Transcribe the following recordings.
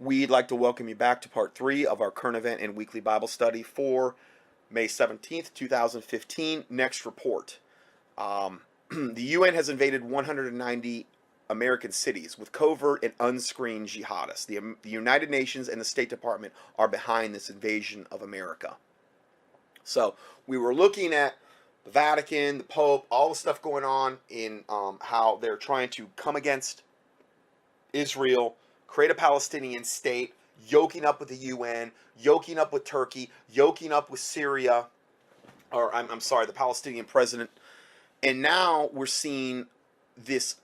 We'd like to welcome you back to part 3 of our current event and weekly Bible study for May 17th, 2015. Next report. The UN has invaded 190 American cities with covert and unscreened jihadists. The United Nations and the State Department are behind this invasion of America. So we were looking at the Vatican, the Pope, all the stuff going on in how they're trying to come against Israel, create a Palestinian state, yoking up with the UN, yoking up with Turkey, yoking up with Syria, or I'm sorry, the Palestinian president. And now we're seeing this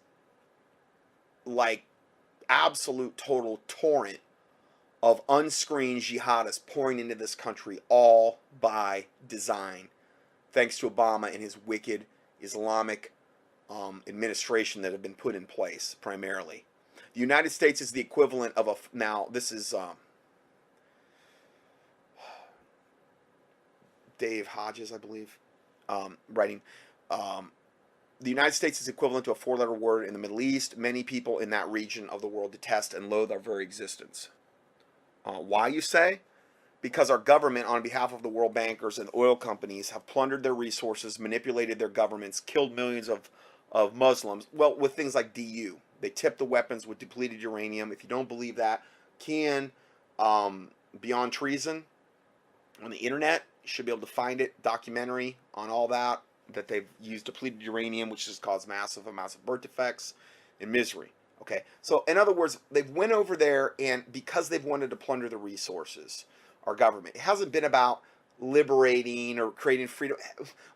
like absolute total torrent of unscreened jihadists pouring into this country, all by design, thanks to Obama and his wicked Islamic administration that have been put in place primarily. The United States is the equivalent of a, now this is Dave Hodges, I believe, writing. The United States is equivalent to a 4-letter word in the Middle East. Many people in that region of the world detest and loathe our very existence. Why, you say? Because our government, on behalf of the world bankers and oil companies, have plundered their resources, manipulated their governments, killed millions of Muslims. Well, with things like DU. They tip the weapons with depleted uranium. If you don't believe that, Beyond Treason on the internet, you should be able to find it, documentary on all that they've used depleted uranium, which has caused massive birth defects and misery. Okay, so in other words, they've went over there, and because they've wanted to plunder the resources, our government, it hasn't been about liberating or creating freedom.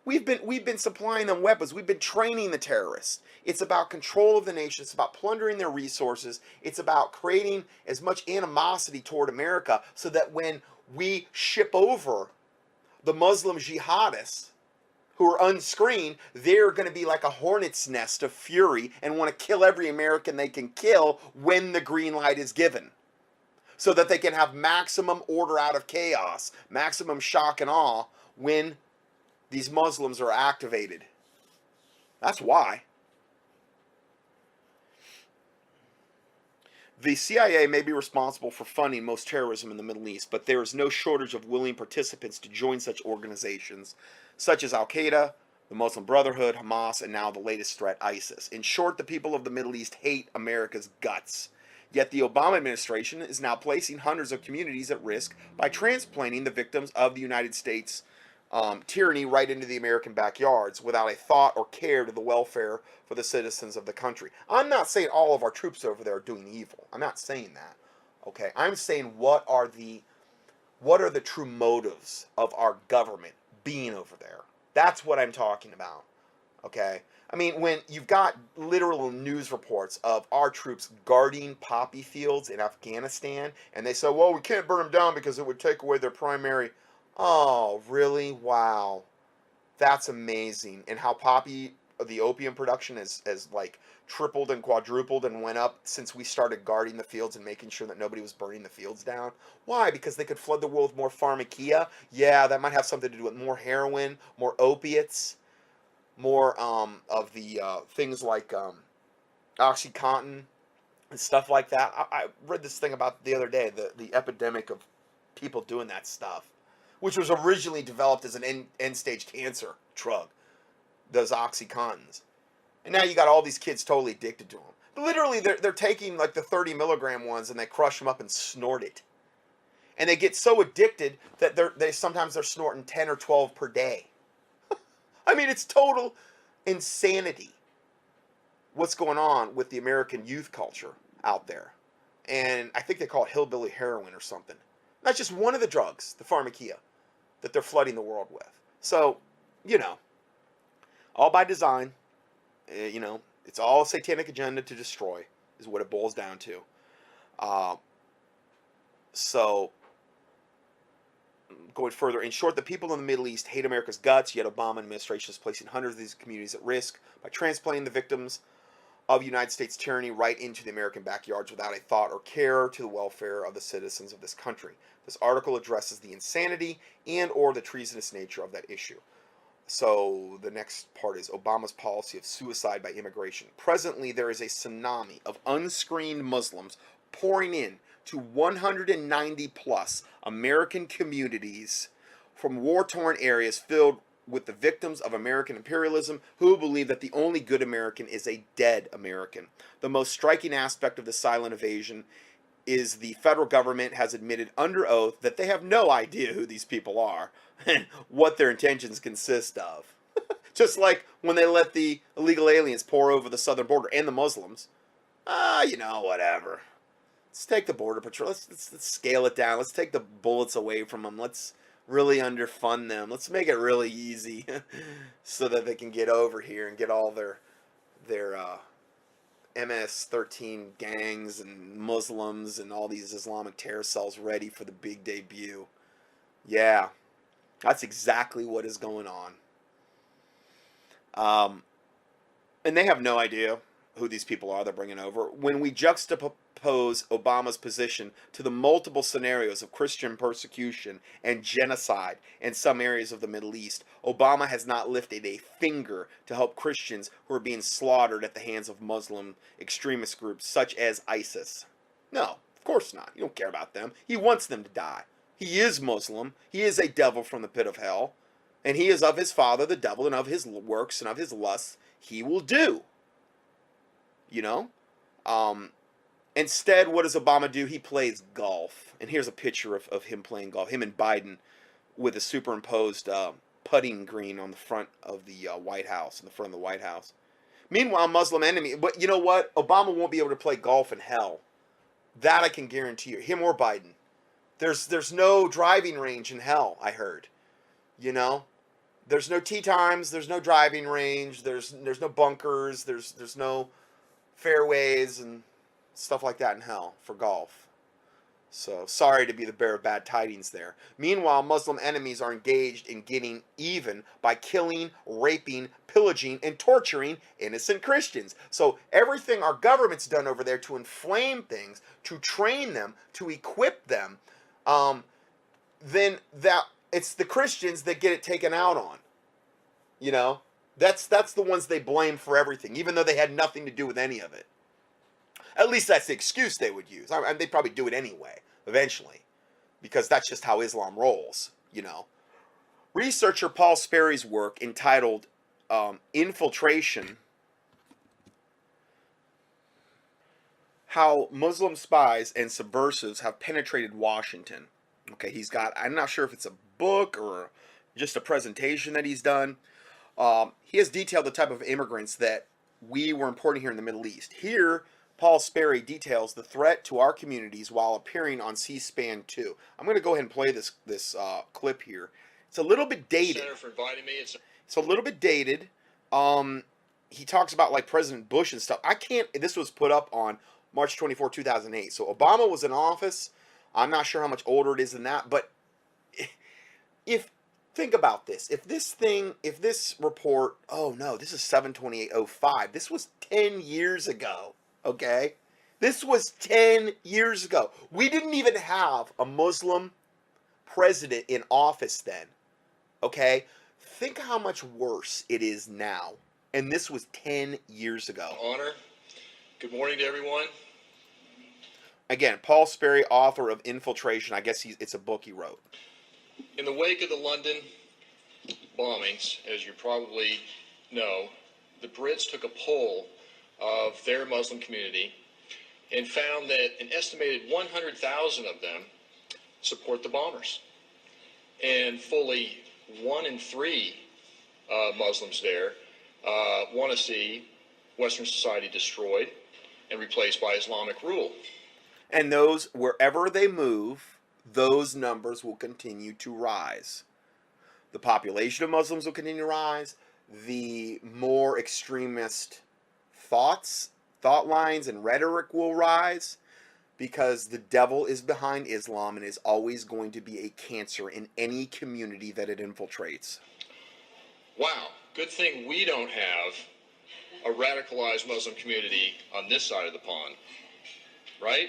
We've been supplying them weapons. We've been training the terrorists. It's about control of the nation. It's about plundering their resources. It's about creating as much animosity toward America so that when we ship over the Muslim jihadists who are unscreened, they're going to be like a hornet's nest of fury and want to kill every American they can kill when the green light is given, so that they can have maximum order out of chaos, maximum shock and awe when these Muslims are activated. That's why. The CIA may be responsible for funding most terrorism in the Middle East, but there is no shortage of willing participants to join such organizations, such as Al-Qaeda, the Muslim Brotherhood, Hamas, and now the latest threat, ISIS. In short, the people of the Middle East hate America's guts. Yet the Obama administration is now placing hundreds of communities at risk by transplanting the victims of the United States tyranny right into the American backyards without a thought or care to the welfare for the citizens of the country. I'm not saying all of our troops over there are doing evil. I'm not saying that. Okay, I'm saying what are the true motives of our government being over there? That's what I'm talking about. Okay? I mean, when you've got literal news reports of our troops guarding poppy fields in Afghanistan, and they say, well, we can't burn them down because it would take away their primary. Oh, really? Wow. That's amazing. And how the opium production has like tripled and quadrupled and went up since we started guarding the fields and making sure that nobody was burning the fields down. Why? Because they could flood the world with more pharmakia? Yeah, that might have something to do with more heroin, more opiates, more of the things like OxyContin and stuff like that. I read this thing about the other day, the epidemic of people doing that stuff, which was originally developed as an end-stage cancer drug, those OxyContins. And now you got all these kids totally addicted to them. But literally, they're taking like the 30 milligram ones and they crush them up and snort it. And they get so addicted that they're sometimes snorting 10 or 12 per day. I mean, it's total insanity what's going on with the American youth culture out there. And I think they call it hillbilly heroin or something. That's just one of the drugs, the pharmakia, that they're flooding the world with. So, all by design. It's all a satanic agenda to destroy is what it boils down to. So, going further, in short, the people in the Middle East hate America's guts, yet Obama administration is placing hundreds of these communities at risk by transplanting the victims of United States tyranny right into the American backyards without a thought or care to the welfare of the citizens of this country. This article addresses the insanity and or the treasonous nature of that issue. So the next part is Obama's policy of suicide by immigration. Presently, there is a tsunami of unscreened Muslims pouring in to 190 plus American communities from war-torn areas filled with the victims of American imperialism who believe that the only good American is a dead American. The most striking aspect of the silent invasion is the federal government has admitted under oath that they have no idea who these people are and what their intentions consist of. Just like when they let the illegal aliens pour over the southern border and the Muslims. Whatever. Let's take the border patrol. Let's scale it down. Let's take the bullets away from them. Let's really underfund them. Let's make it really easy so that they can get over here and get all their MS-13 gangs and Muslims and all these Islamic terror cells ready for the big debut. Yeah, that's exactly what is going on. And they have no idea who these people are they're bringing over. When we juxtapose Obama's position to the multiple scenarios of Christian persecution and genocide in some areas of the Middle East, Obama has not lifted a finger to help Christians who are being slaughtered at the hands of Muslim extremist groups such as ISIS. No, of course not. You don't care about them. He wants them to die. He is Muslim. He is a devil from the pit of hell. And he is of his father, the devil, and of his works and of his lusts he will do. Instead, what does Obama do? He plays golf. And here's a picture of him playing golf. Him and Biden with a superimposed putting green on the front of the White House, in the front of the White House. Meanwhile, Muslim enemy. But you know what? Obama won't be able to play golf in hell. That I can guarantee you. Him or Biden. There's no driving range in hell, I heard. There's no tee times. There's no driving range. There's no bunkers. There's no fairways and stuff like that in hell for golf. So, sorry to be the bearer of bad tidings there. Meanwhile, Muslim enemies are engaged in getting even by killing, raping, pillaging, and torturing innocent Christians. So, everything our government's done over there to inflame things, to train them, to equip them, then that it's the Christians that get it taken out on. That's the ones they blame for everything, even though they had nothing to do with any of it. At least that's the excuse they would use. I mean, they'd probably do it anyway, eventually, because that's just how Islam rolls, Researcher Paul Sperry's work entitled Infiltration, How Muslim Spies and Subversives Have Penetrated Washington. Okay, I'm not sure if it's a book or just a presentation that he's done. He has detailed the type of immigrants that we were importing here in the Middle East. Here, Paul Sperry details the threat to our communities while appearing on C-SPAN 2. I'm going to go ahead and play this clip here. It's a little bit dated. Senator, for inviting me. It's a little bit dated. He talks about like President Bush and stuff. This was put up on March 24, 2008. So Obama was in office. I'm not sure how much older it is than that, but think about this. If this report, oh no, this is 7/28/05. This was 10 years ago. Okay? This was 10 years ago. We didn't even have a Muslim president in office then. Okay? Think how much worse it is now. And this was 10 years ago. Honor. Good morning to everyone. Again, Paul Sperry, author of Infiltration. I guess it's a book he wrote. In the wake of the London bombings, as you probably know, the Brits took a poll of their Muslim community and found that an estimated 100,000 of them support the bombers. And fully 1 in 3 Muslims there want to see Western society destroyed and replaced by Islamic rule. And those, wherever they move, those numbers will continue to rise. The population of Muslims will continue to rise. The more extremist thought lines, and rhetoric will rise, because the devil is behind Islam and is always going to be a cancer in any community that it infiltrates. Wow, good thing we don't have a radicalized Muslim community on this side of the pond, right?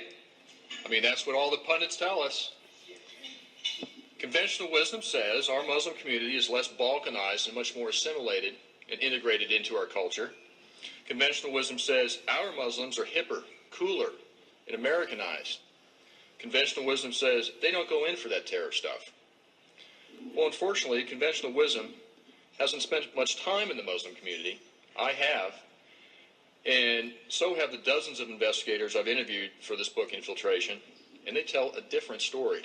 I mean, that's what all the pundits tell us. Conventional wisdom says our Muslim community is less balkanized and much more assimilated and integrated into our culture. Conventional wisdom says our Muslims are hipper, cooler, and Americanized. Conventional wisdom says they don't go in for that terror stuff. Well, unfortunately, conventional wisdom hasn't spent much time in the Muslim community. I have, and so have the dozens of investigators I've interviewed for this book, Infiltration, and they tell a different story.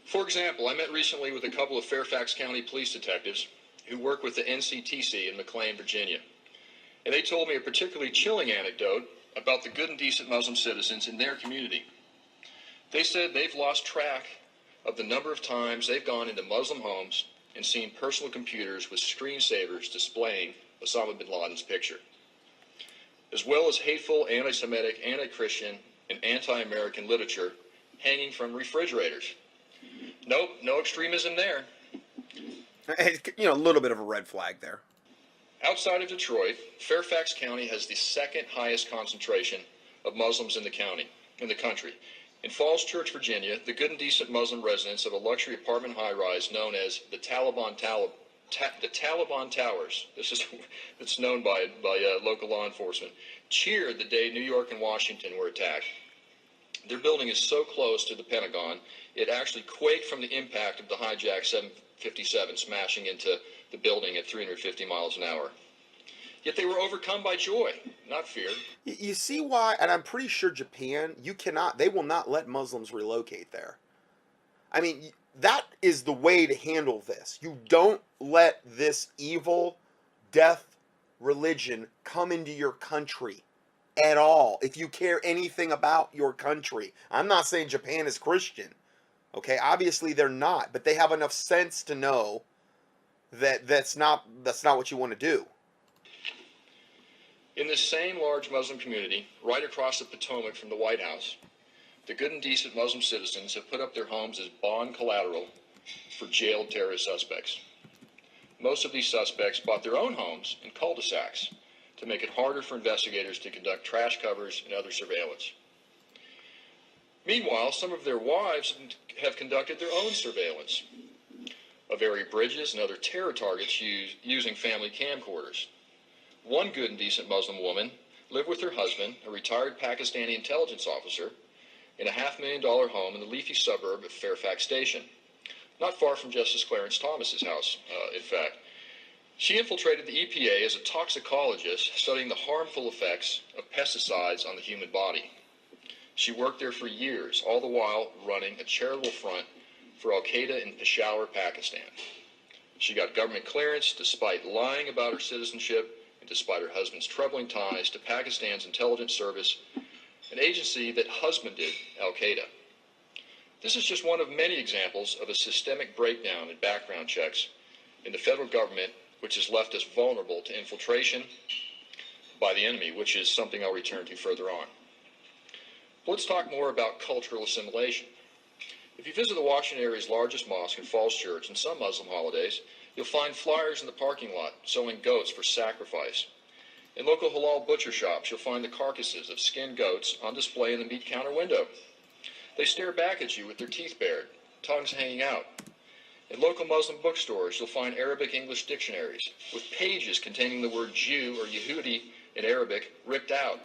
For example, I met recently with a couple of Fairfax County police detectives who work with the NCTC in McLean, Virginia, and they told me a particularly chilling anecdote about the good and decent Muslim citizens in their community. They said they've lost track of the number of times they've gone into Muslim homes and seen personal computers with screensavers displaying Osama bin Laden's picture, as well as hateful, anti-Semitic, anti-Christian, and anti-American literature hanging from refrigerators. Nope, no extremism there. You know, a little bit of a red flag there. Outside of Detroit, Fairfax County has the second highest concentration of Muslims in the country. In Falls Church, Virginia, the good and decent Muslim residents of a luxury apartment high-rise known as the Taliban Towers, it's known by local law enforcement, cheered the day New York and Washington were attacked. Their building is so close to the Pentagon, it actually quaked from the impact of the hijacked 757 smashing into the building at 350 miles an hour. Yet they were overcome by joy, not fear. You see why? And I'm pretty sure Japan, they will not let Muslims relocate there. I mean, that is the way to handle this. You don't let this evil death religion come into your country at all. If you care anything about your country. I'm not saying Japan is Christian. Okay, obviously they're not, but they have enough sense to know that that's not what you want to do. In this same large Muslim community, right across the Potomac from the White House, the good and decent Muslim citizens have put up their homes as bond collateral for jailed terrorist suspects. Most of these suspects bought their own homes in cul-de-sacs to make it harder for investigators to conduct trash covers and other surveillance. Meanwhile, some of their wives have conducted their own surveillance of area bridges and other terror targets using family camcorders. One good and decent Muslim woman lived with her husband, a retired Pakistani intelligence officer, in a $500,000 home in the leafy suburb of Fairfax Station, not far from Justice Clarence Thomas's house, in fact. She infiltrated the EPA as a toxicologist studying the harmful effects of pesticides on the human body. She worked there for years, all the while running a charitable front for Al-Qaeda in Peshawar, Pakistan. She got government clearance despite lying about her citizenship and despite her husband's troubling ties to Pakistan's intelligence service, an agency that husbanded Al-Qaeda. This is just one of many examples of a systemic breakdown in background checks in the federal government, which has left us vulnerable to infiltration by the enemy, which is something I'll return to further on. Let's talk more about cultural assimilation. If you visit the Washington area's largest mosque and Falls Church and some Muslim holidays, you'll find flyers in the parking lot showing goats for sacrifice. In local halal butcher shops, you'll find the carcasses of skinned goats on display in the meat counter window. They stare back at you with their teeth bared, tongues hanging out. In local Muslim bookstores, you'll find Arabic-English dictionaries with pages containing the word Jew or Yehudi in Arabic ripped out.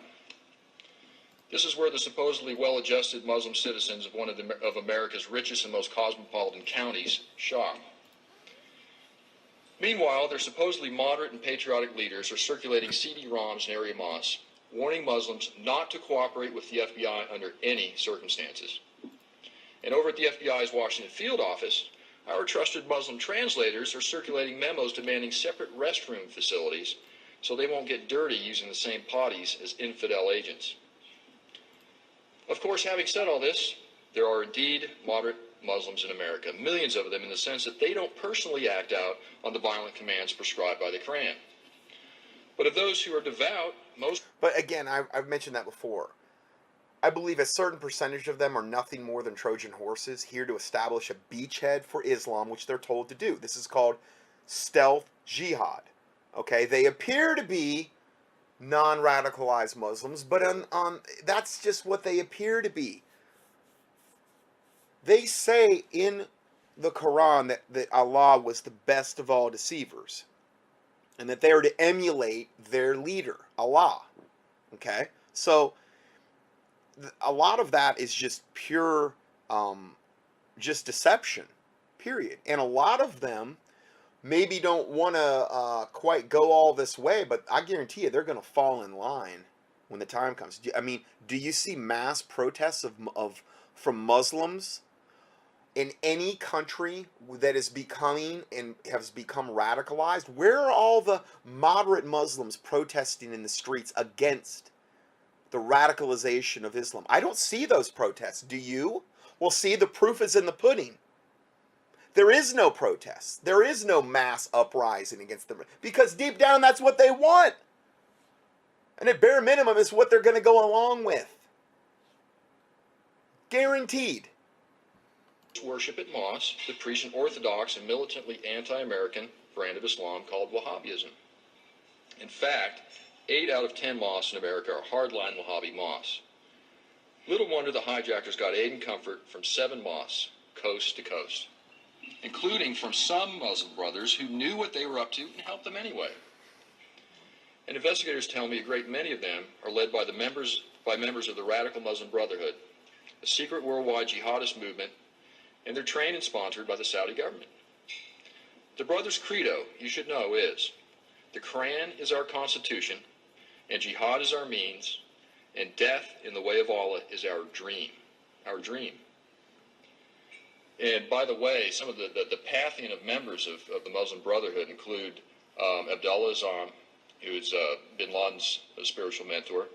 This is where the supposedly well-adjusted Muslim citizens of one of America's richest and most cosmopolitan counties shop. Meanwhile, their supposedly moderate and patriotic leaders are circulating CD-ROMs in area mosques, warning Muslims not to cooperate with the FBI under any circumstances. And over at the FBI's Washington field office, our trusted Muslim translators are circulating memos demanding separate restroom facilities so they won't get dirty using the same potties as infidel agents. Of course, having said all this, there are indeed moderate Muslims in America, millions of them, in the sense that they don't personally act out on the violent commands prescribed by the Quran. But of those who are devout, most... But again, I've mentioned that before. I believe a certain percentage of them are nothing more than Trojan horses here to establish a beachhead for Islam, which they're told to do. This is called stealth jihad. Okay, they appear to be non-radicalized Muslims, but that's just what they appear to be. They say in the Quran that Allah was the best of all deceivers, and that they are to emulate their leader, Allah. Okay, so a lot of that is just pure, just deception, period. And a lot of them maybe don't want to quite go all this way, but I guarantee you they're going to fall in line when the time comes. I mean, do you see mass protests of from Muslims in any country that is becoming and has become radicalized? Where are all the moderate Muslims protesting in the streets against the radicalization of Islam? I don't see those protests. Do you? Well, see, the proof is in the pudding. There is no protest. There is no mass uprising against them, because deep down that's what they want. And at bare minimum is what they're going to go along with. Guaranteed. Worship at mosques that preach an orthodox and militantly anti-American brand of Islam called Wahhabism. In fact, 8 out of 10 mosques in America are hardline Wahhabi mosques. Little wonder the hijackers got aid and comfort from 7 mosques, coast to coast, including from some Muslim brothers who knew what they were up to and helped them anyway. And investigators tell me a great many of them are led by members of the Radical Muslim Brotherhood, a secret worldwide jihadist movement, and they're trained and sponsored by the Saudi government. The brothers' credo, you should know, is the Quran is our constitution, and jihad is our means, and death in the way of Allah is our dream. Our dream. And by the way, some of the pantheon of members of the Muslim Brotherhood include Abdullah Azzam, who is bin Laden's spiritual mentor,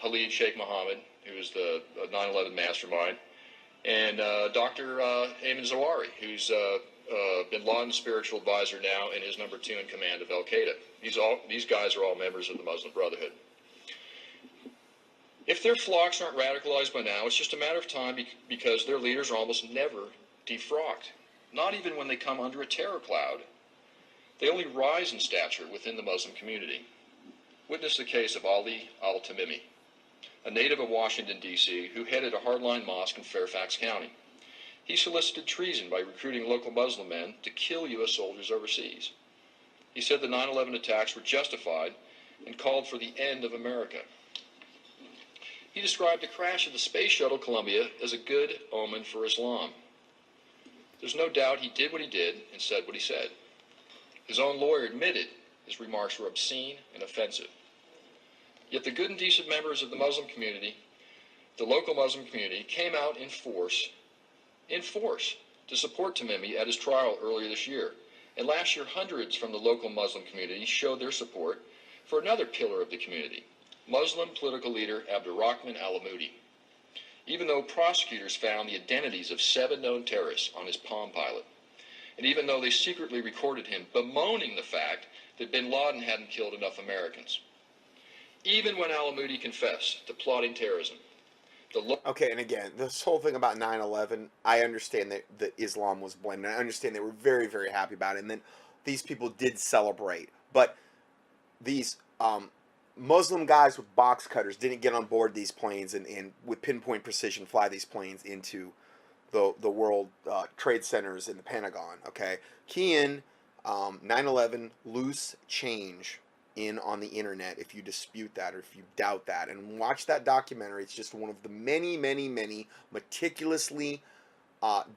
Khalid Sheikh Mohammed, who is the 9/11 mastermind, and Dr. Ayman Zawahiri, who's bin Laden's spiritual advisor now and is number 2 in command of Al-Qaeda. These guys are all members of the Muslim Brotherhood. If their flocks aren't radicalized by now, it's just a matter of time, because their leaders are almost never defrocked, not even when they come under a terror cloud. They only rise in stature within the Muslim community. Witness the case of Ali al-Tamimi, a native of Washington, D.C., who headed a hardline mosque in Fairfax County. He solicited treason by recruiting local Muslim men to kill U.S. soldiers overseas. He said the 9/11 attacks were justified and called for the end of America. He described the crash of the space shuttle Columbia as a good omen for Islam. There's no doubt he did what he did and said what he said. His own lawyer admitted his remarks were obscene and offensive. Yet the good and decent members of the Muslim community, the local Muslim community, came out in force to support Tamimi at his trial earlier this year. And last year, hundreds from the local Muslim community showed their support for another pillar of the community, Muslim political leader Abdurrahman al-Amoudi, even though prosecutors found the identities of 7 known terrorists on his Palm Pilot, and even though they secretly recorded him bemoaning the fact that bin Laden hadn't killed enough Americans. Even when al-Amoudi confessed to plotting terrorism. Okay, and again, this whole thing about 9/11, I understand that Islam was blamed, and I understand they were very, very happy about it, and then these people did celebrate. But these Muslim guys with box cutters didn't get on board these planes and with pinpoint precision fly these planes into the World Trade Centers in the Pentagon. Okay, key in 9/11 loose change in on the internet if you dispute that or if you doubt that, and watch that documentary. It's just one of the many, many, many meticulously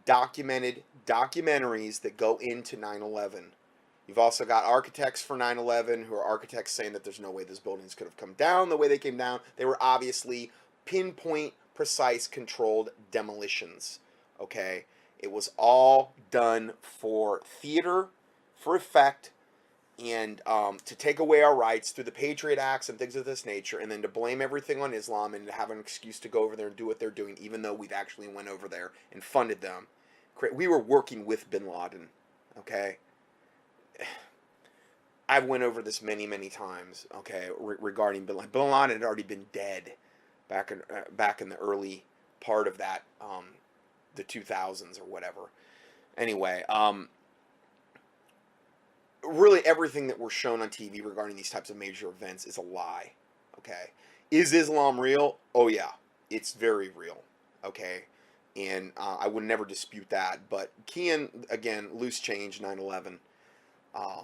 documented documentaries that go into 9/11. You've also got architects for 9/11 who are architects saying that there's no way those buildings could have come down the way they came down. They were obviously pinpoint, precise, controlled demolitions. Okay, it was all done for theater, for effect, and to take away our rights through the Patriot Acts and things of this nature, and then to blame everything on Islam and to have an excuse to go over there and do what they're doing, even though we've actually went over there and funded them. We were working with bin Laden, okay? I've went over this many, many times, okay, regarding bin Laden. Bin Laden had already been dead back in the early part of that, the 2000s or whatever. Anyway, really everything that we're shown on TV regarding these types of major events is a lie, okay? Is Islam real? Oh yeah, it's very real, okay? And I would never dispute that. But key in, again, loose change, 9/11.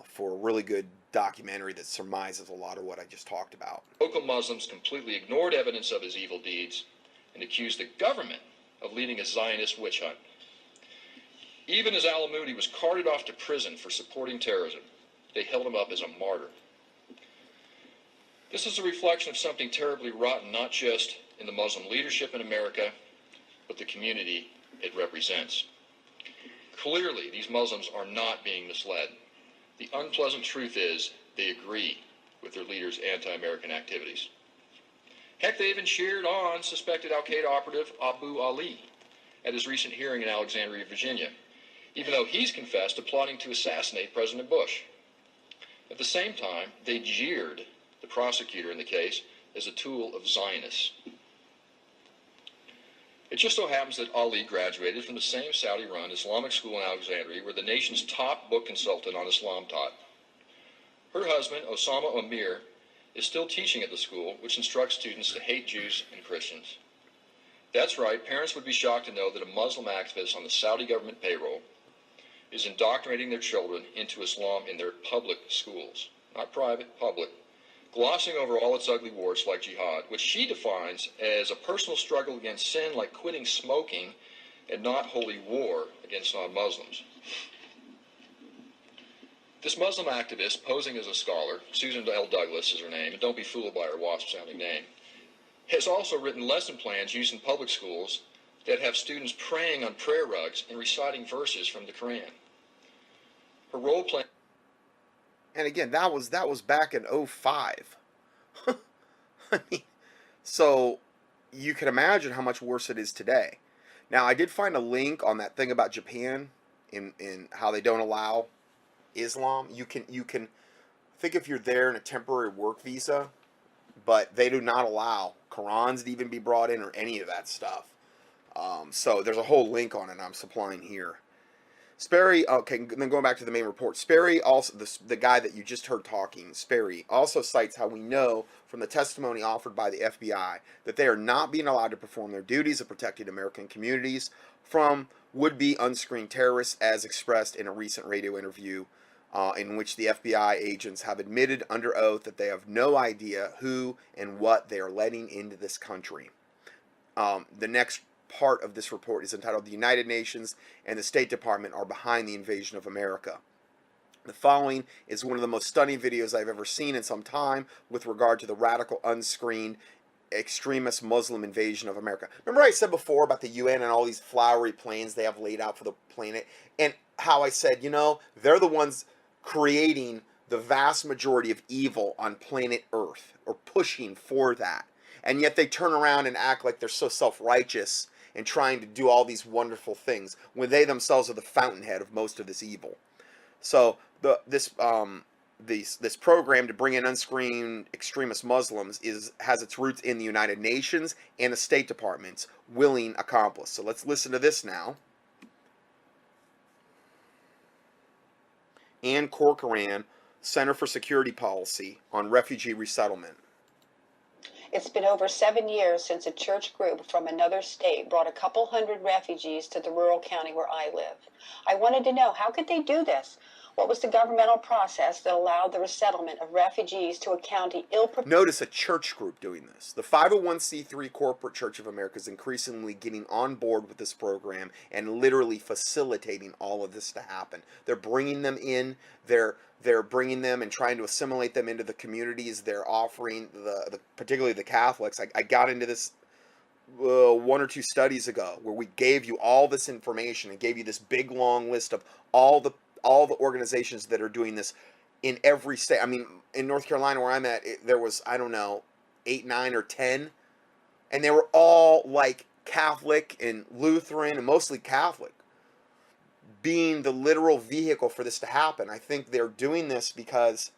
for a really good documentary that surmises a lot of what I just talked about. Local Muslims completely ignored evidence of his evil deeds and accused the government of leading a Zionist witch hunt. Even as Al-Moody was carted off to prison for supporting terrorism, they held him up as a martyr. This is a reflection of something terribly rotten, not just in the Muslim leadership in America, but the community it represents. Clearly, these Muslims are not being misled. The unpleasant truth is they agree with their leaders' anti-American activities. Heck, they even cheered on suspected al-Qaeda operative Abu Ali at his recent hearing in Alexandria, Virginia, even though he's confessed to plotting to assassinate President Bush. At the same time, they jeered the prosecutor in the case as a tool of Zionists. It just so happens that Ali graduated from the same Saudi-run Islamic school in Alexandria where the nation's top book consultant on Islam taught. Her husband, Osama Amir, is still teaching at the school, which instructs students to hate Jews and Christians. That's right, parents would be shocked to know that a Muslim activist on the Saudi government payroll is indoctrinating their children into Islam in their public schools, not private, public, glossing over all its ugly warts like jihad, which she defines as a personal struggle against sin like quitting smoking and not holy war against non-Muslims. This Muslim activist, posing as a scholar, Susan L. Douglas is her name, and don't be fooled by her wasp-sounding name, has also written lesson plans used in public schools that have students praying on prayer rugs and reciting verses from the Quran. Her role play. And again, that was back in 2005. I mean, so you can imagine how much worse it is today. Now, I did find a link on that thing about Japan in how they don't allow Islam. You can I think if you're there in a temporary work visa, but they do not allow Qurans to even be brought in or any of that stuff. So there's a whole link on it I'm supplying here. Sperry, okay, then going back to the main report, Sperry also, the guy that you just heard talking, Sperry, also cites how we know from the testimony offered by the FBI that they are not being allowed to perform their duties of protecting American communities from would-be unscreened terrorists, as expressed in a recent radio interview in which the FBI agents have admitted under oath that they have no idea who and what they are letting into this country. The next part of this report is entitled "The United Nations and the State Department are behind the invasion of America." The following is one of the most stunning videos I've ever seen in some time with regard to the radical, unscreened, extremist Muslim invasion of America. Remember I said before about the UN and all these flowery plans they have laid out for the planet, and how I said, you know, they're the ones creating the vast majority of evil on planet Earth, or pushing for that. And yet they turn around and act like they're so self-righteous and trying to do all these wonderful things when they themselves are the fountainhead of most of this evil. So this program to bring in unscreened extremist Muslims has its roots in the United Nations and the State Department's willing accomplice. So let's listen to this now. Ann Corcoran, Center for Security Policy on Refugee Resettlement. It's been over 7 years since a church group from another state brought a couple hundred refugees to the rural county where I live. I wanted to know, how could they do this? What was the governmental process that allowed the resettlement of refugees to a county ill-prepared? Notice a church group doing this. The 501c3 Corporate Church of America is increasingly getting on board with this program and literally facilitating all of this to happen. They're bringing them in. They're bringing them and trying to assimilate them into the communities. They're offering particularly the Catholics. I got into this 1 or 2 studies ago where we gave you all this information and gave you this big long list of all the organizations that are doing this in every state. I mean, in North Carolina where I'm at, there was, I don't know, 8, 9, or 10, and they were all like Catholic and Lutheran, and mostly Catholic, being the literal vehicle for this to happen. I think they're doing this because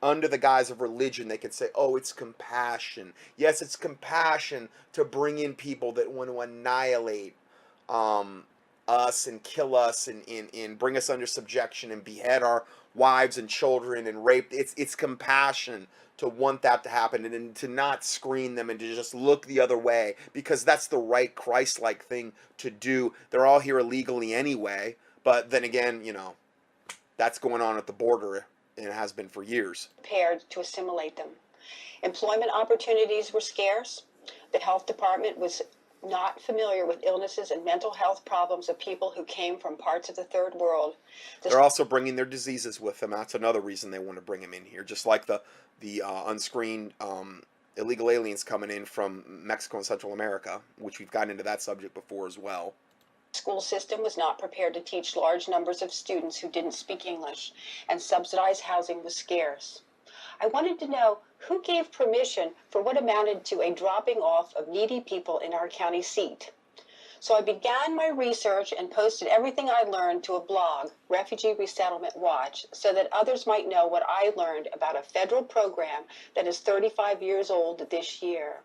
under the guise of religion, they could say, oh, it's compassion. Yes, it's compassion to bring in people that want to annihilate us and kill us and bring us under subjection and behead our wives and children and rape. It's compassion to want that to happen and to not screen them and to just look the other way, because that's the right Christ-like thing to do. They're all here illegally anyway, but then again, you know, That's going on at the border, and it has been for years. Prepared to assimilate them. Employment opportunities were scarce. The health department was not familiar with illnesses and mental health problems of people who came from parts of the third world. They're also bringing their diseases with them. That's another reason they want to bring them in here. Just like the unscreened illegal aliens coming in from Mexico and Central America, which we've gotten into that subject before as well. The school system was not prepared to teach large numbers of students who didn't speak English, and subsidized housing was scarce. I wanted to know who gave permission for what amounted to a dropping off of needy people in our county seat. So I began my research and posted everything I learned to a blog, Refugee Resettlement Watch, so that others might know what I learned about a federal program that is 35 years old this year.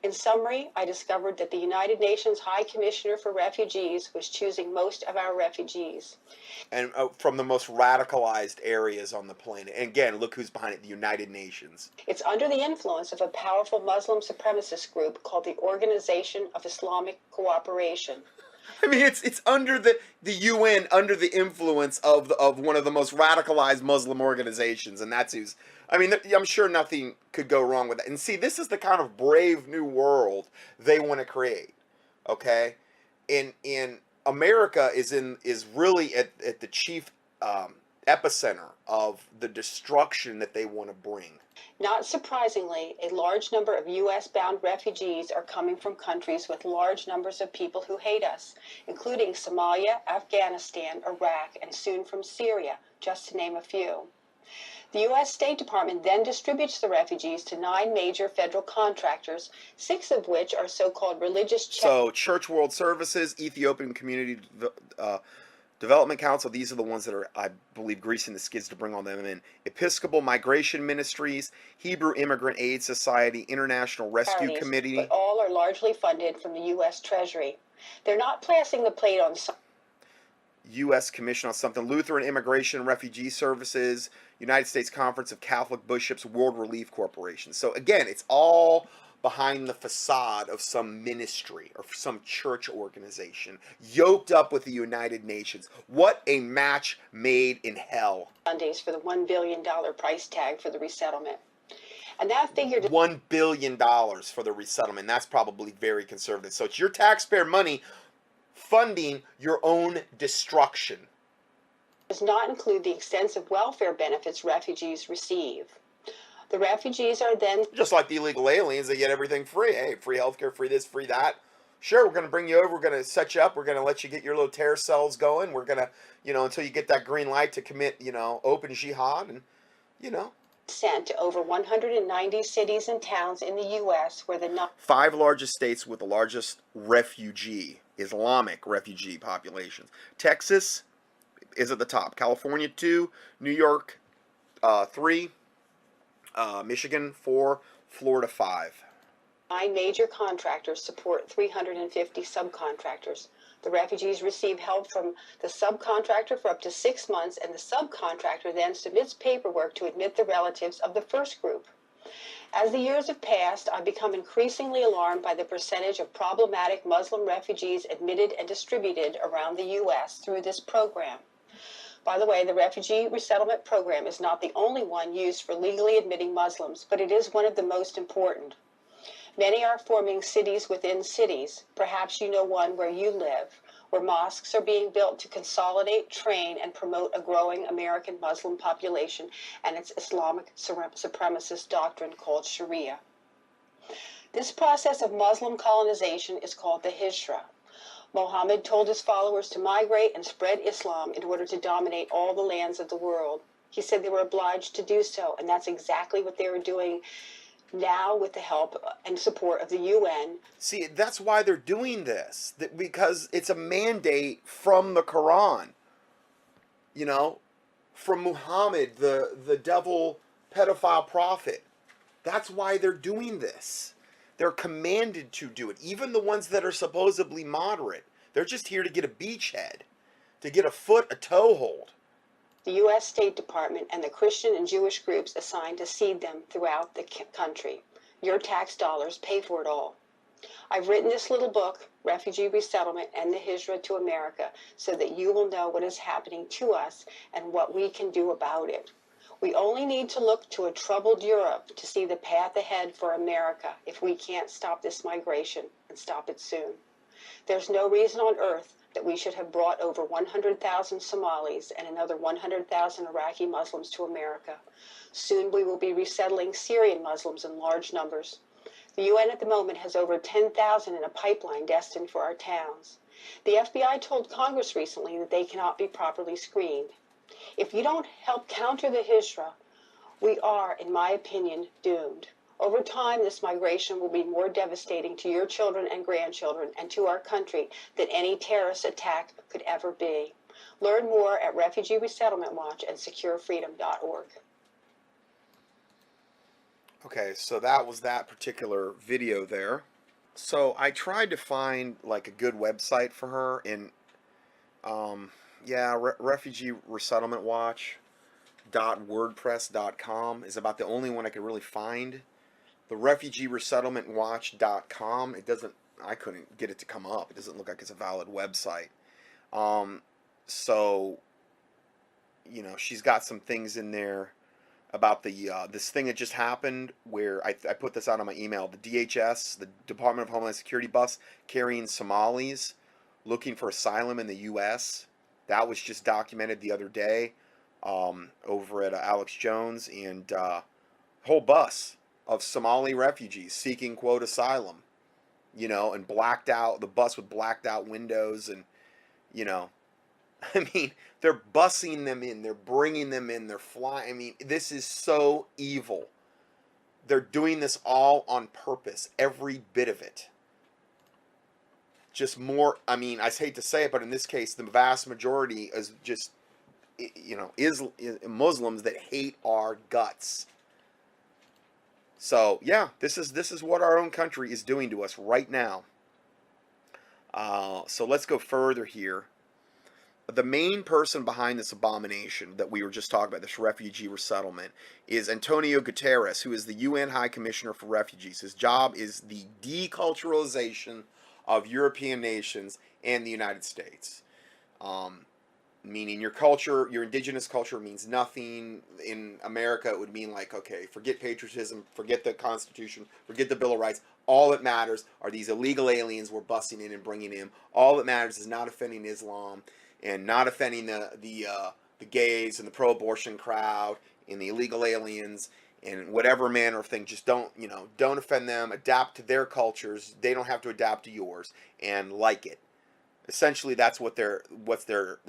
In summary, I discovered that the United Nations High Commissioner for Refugees was choosing most of our refugees. And from the most radicalized areas on the planet. And again, look who's behind it, the United Nations. It's under the influence of a powerful Muslim supremacist group called the Organization of Islamic Cooperation. I mean, it's under the UN, under the influence of one of the most radicalized Muslim organizations, and that's who's. I mean, I'm sure nothing could go wrong with that. And see, this is the kind of brave new world they want to create. Okay, in America is really at the chief epicenter of the destruction that they want to bring. Not surprisingly, a large number of U.S.-bound refugees are coming from countries with large numbers of people who hate us, including Somalia, Afghanistan, Iraq, and soon from Syria, just to name a few. The U.S. State Department then distributes the refugees to 9 major federal contractors, 6 of which are so-called religious... So, Church World Services, Ethiopian Community Development Council, these are the ones that are, I believe, greasing the skids to bring all them in. Episcopal Migration Ministries, Hebrew Immigrant Aid Society, International Rescue Committee. But all are largely funded from the U.S. Treasury. They're not passing the plate on... U.S. Commission on something, Lutheran Immigration Refugee Services, United States Conference of Catholic Bishops, World Relief Corporation. So again, it's all behind the facade of some ministry or some church organization yoked up with the United Nations. What a match made in hell. Sundays for the $1 billion price tag for the resettlement. And that figure... $1 billion for the resettlement. That's probably very conservative. So it's your taxpayer money funding your own destruction. Does not include the extensive welfare benefits refugees receive. The refugees are then... Just like the illegal aliens, they get everything free. Hey, free healthcare, free this, free that. Sure, we're going to bring you over, we're going to set you up, we're going to let you get your little terror cells going, we're going to, until you get that green light to commit, open jihad, and, sent to over 190 cities and towns in the U.S. where the... 5 largest states with the largest Islamic refugee populations. Texas is at the top. California 2, New York 3, Michigan 4, Florida 5. 9 major contractors support 350 subcontractors. The refugees receive help from the subcontractor for up to 6 months, and the subcontractor then submits paperwork to admit the relatives of the first group. As the years have passed, I've become increasingly alarmed by the percentage of problematic Muslim refugees admitted and distributed around the U.S. through this program. By the way, the Refugee Resettlement Program is not the only one used for legally admitting Muslims, but it is one of the most important. Many are forming cities within cities. Perhaps you know one where you live, where mosques are being built to consolidate, train, and promote a growing American Muslim population and its Islamic supremacist doctrine called Sharia. This process of Muslim colonization is called the Hijra. Muhammad told his followers to migrate and spread Islam in order to dominate all the lands of the world. He said they were obliged to do so, and that's exactly what they were doing now with the help and support of the UN. See, that's why they're doing this, because it's a mandate from the Quran, from Muhammad, the devil pedophile prophet. That's why they're doing this. They're commanded to do it. Even the ones that are supposedly moderate, they're just here to get a beachhead, to get a toehold. The U.S. State Department and the Christian and Jewish groups assigned to seed them throughout the country. Your tax dollars pay for it all. I've written this little book, Refugee Resettlement and the Hijra to America, so that you will know what is happening to us and what we can do about it. We only need to look to a troubled Europe to see the path ahead for America if we can't stop this migration and stop it soon. There's no reason on earth that we should have brought over 100,000 Somalis and another 100,000 Iraqi Muslims to America. Soon we will be resettling Syrian Muslims in large numbers. The UN at the moment has over 10,000 in a pipeline destined for our towns. The FBI told Congress recently that they cannot be properly screened. If you don't help counter the Hijra, we are, in my opinion, doomed. Over time, this migration will be more devastating to your children and grandchildren and to our country than any terrorist attack could ever be. Learn more at Refugee Resettlement Watch and SecureFreedom.org. Okay, so that was that particular video there. So I tried to find like a good website for her, and Refugee Resettlement Watch .wordpress.com is about the only one I could really find. The refugeeresettlementwatch.com, I couldn't get it to come up. It doesn't look like it's a valid website. So, you know, she's got some things in there about the this thing that just happened where I put this out on my email. The DHS, the Department of Homeland Security bus carrying Somalis looking for asylum in the U.S. That was just documented the other day over at Alex Jones, and whole bus of Somali refugees seeking, quote, asylum, you know, and blacked out, the bus with blacked out windows, and, you know, I mean, they're bussing them in, they're bringing them in, they're flying. I mean, this is so evil. They're doing this all on purpose, every bit of it. Just more, I mean, I hate to say it, but in this case, the vast majority is just, you know, Muslims that hate our guts. So yeah, this is what our own country is doing to us right now. So let's go further here. The main person behind this abomination that we were just talking about, this refugee resettlement, is Antonio Guterres, who is the UN High Commissioner for Refugees. His job is the deculturalization of European nations and the United States. Meaning your culture, your indigenous culture means nothing. In America, it would mean like, okay, forget patriotism, forget the Constitution, forget the Bill of Rights. All that matters are these illegal aliens we're busting in and bringing in. All that matters is not offending Islam and not offending the gays and the pro-abortion crowd and the illegal aliens and whatever manner of thing. Just don't offend them. Adapt to their cultures. They don't have to adapt to yours, and like it. Essentially, that's what they're